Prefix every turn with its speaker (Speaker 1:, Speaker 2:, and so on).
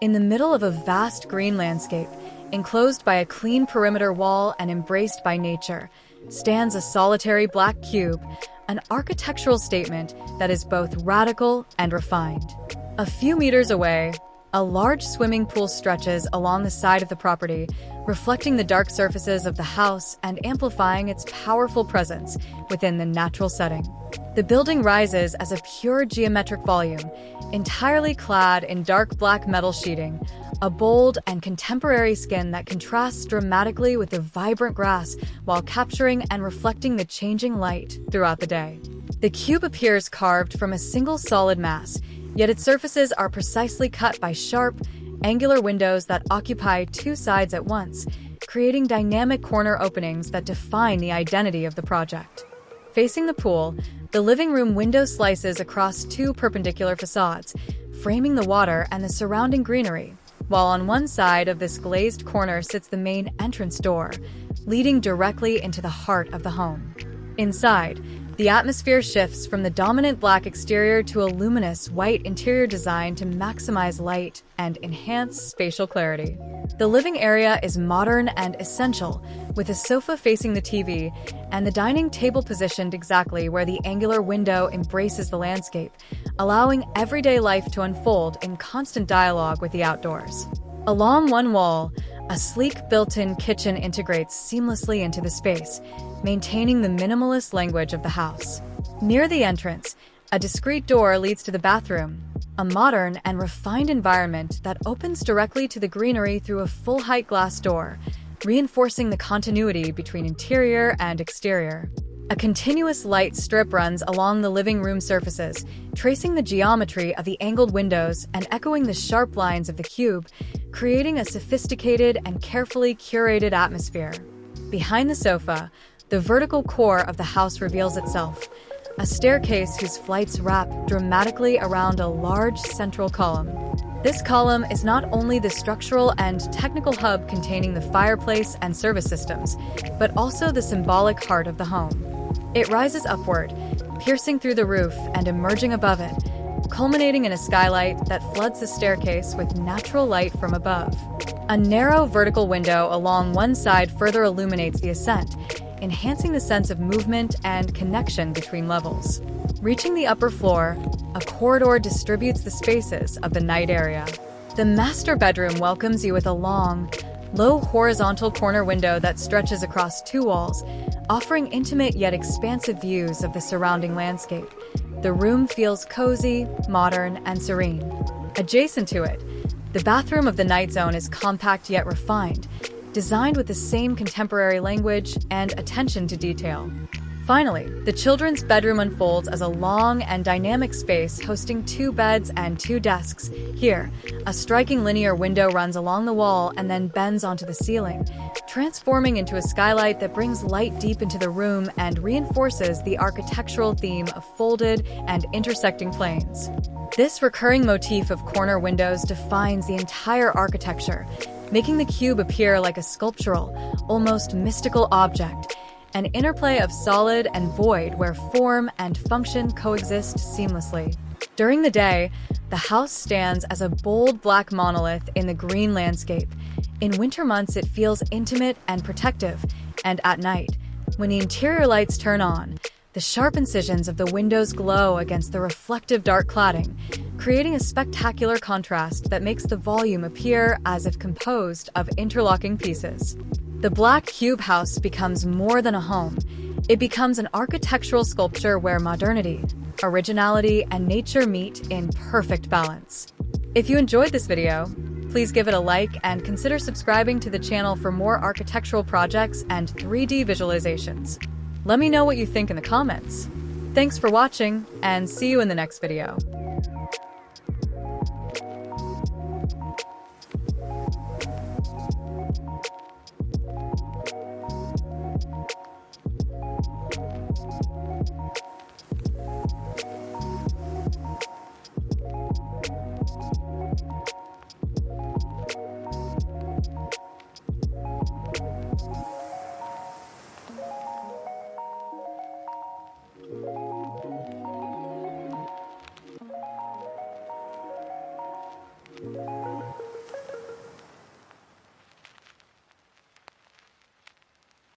Speaker 1: In the middle of a vast green landscape, enclosed by a clean perimeter wall and embraced by nature, stands a solitary black cube, an architectural statement that is both radical and refined. A few meters away, a large swimming pool stretches along the side of the property, reflecting the dark surfaces of the house and amplifying its powerful presence within the natural setting. The building rises as a pure geometric volume, entirely clad in dark black metal sheeting, a bold and contemporary skin that contrasts dramatically with the vibrant grass while capturing and reflecting the changing light throughout the day. The cube appears carved from a single solid mass, yet its surfaces are precisely cut by sharp, angular windows that occupy two sides at once, creating dynamic corner openings that define the identity of the project. Facing the pool, the living room window slices across two perpendicular facades, framing the water and the surrounding greenery, while on one side of this glazed corner sits the main entrance door, leading directly into the heart of the home. Inside, the atmosphere shifts from the dominant black exterior to a luminous white interior design to maximize light and enhance spatial clarity. The living area is modern and essential, with a sofa facing the TV and the dining table positioned exactly where the angular window embraces the landscape, allowing everyday life to unfold in constant dialogue with the outdoors. Along one wall, a sleek built-in kitchen integrates seamlessly into the space, maintaining the minimalist language of the house. Near the entrance, a discreet door leads to the bathroom, a modern and refined environment that opens directly to the greenery through a full-height glass door, reinforcing the continuity between interior and exterior. A continuous light strip runs along the living room surfaces, tracing the geometry of the angled windows and echoing the sharp lines of the cube, creating a sophisticated and carefully curated atmosphere. Behind the sofa, the vertical core of the house reveals itself, a staircase whose flights wrap dramatically around a large central column. This column is not only the structural and technical hub containing the fireplace and service systems, but also the symbolic heart of the home. It rises upward, piercing through the roof and emerging above it, culminating in a skylight that floods the staircase with natural light from above. A narrow vertical window along one side further illuminates the ascent, enhancing the sense of movement and connection between levels. Reaching the upper floor, a corridor distributes the spaces of the night area. The master bedroom welcomes you with a long, low horizontal corner window that stretches across two walls, offering intimate yet expansive views of the surrounding landscape. The room feels cozy, modern, and serene. Adjacent to it, the bathroom of the night zone is compact yet refined, designed with the same contemporary language and attention to detail. Finally, the children's bedroom unfolds as a long and dynamic space hosting two beds and two desks. Here, a striking linear window runs along the wall and then bends onto the ceiling, transforming into a skylight that brings light deep into the room and reinforces the architectural theme of folded and intersecting planes. This recurring motif of corner windows defines the entire architecture, making the cube appear like a sculptural, almost mystical object, an interplay of solid and void where form and function coexist seamlessly. During the day, the house stands as a bold black monolith in the green landscape. In winter months, it feels intimate and protective, and at night, when the interior lights turn on, the sharp incisions of the windows glow against the reflective dark cladding, creating a spectacular contrast that makes the volume appear as if composed of interlocking pieces. The black cube house becomes more than a home. It becomes an architectural sculpture where modernity, originality, and nature meet in perfect balance. If you enjoyed this video, please give it a like and consider subscribing to the channel for more architectural projects and 3D visualizations. Let me know what you think in the comments. Thanks for watching, and see you in the next video.